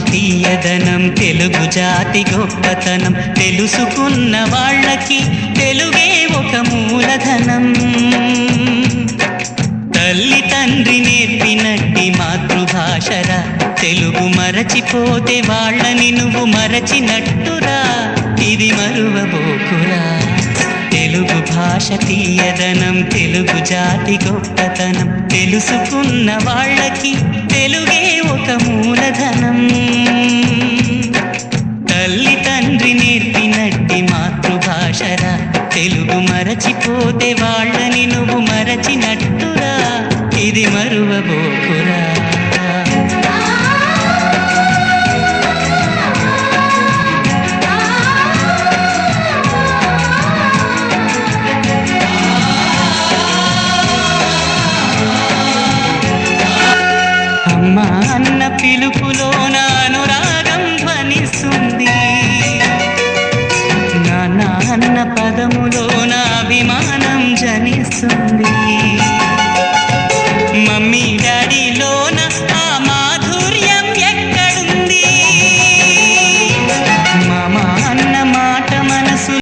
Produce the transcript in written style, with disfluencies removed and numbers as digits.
తీయదనం తెలుగు జాతి గొప్పతనం తెలుసుకున్న వాళ్ళకి తెలుగే ఒక మూలధనం తల్లి తండ్రి నేర్పినట్టి మాతృభాషరా తెలుగు మరచిపోతే వాళ్ళని నువ్వు మరచినట్టురా ఇది మరువబోకురా తెలుగు భాష తీయదనం తెలుగు జాతి గొప్పతనం తెలుసుకున్న వాళ్ళకి తెలుగే ఒక మూలధనం తల్లి తండ్రి నేర్పినట్టి మాతృభాషరా తెలుగు మరచిపోతే వాళ్ళని నువ్వు మరచినట్టురా ఇది మరువబోకురా అమ్మా అన్న పిలుపులోన అనురాగం ధ్వనిస్తుంది నాన్న అన్న పదములోన అభిమానం జనిస్తుంది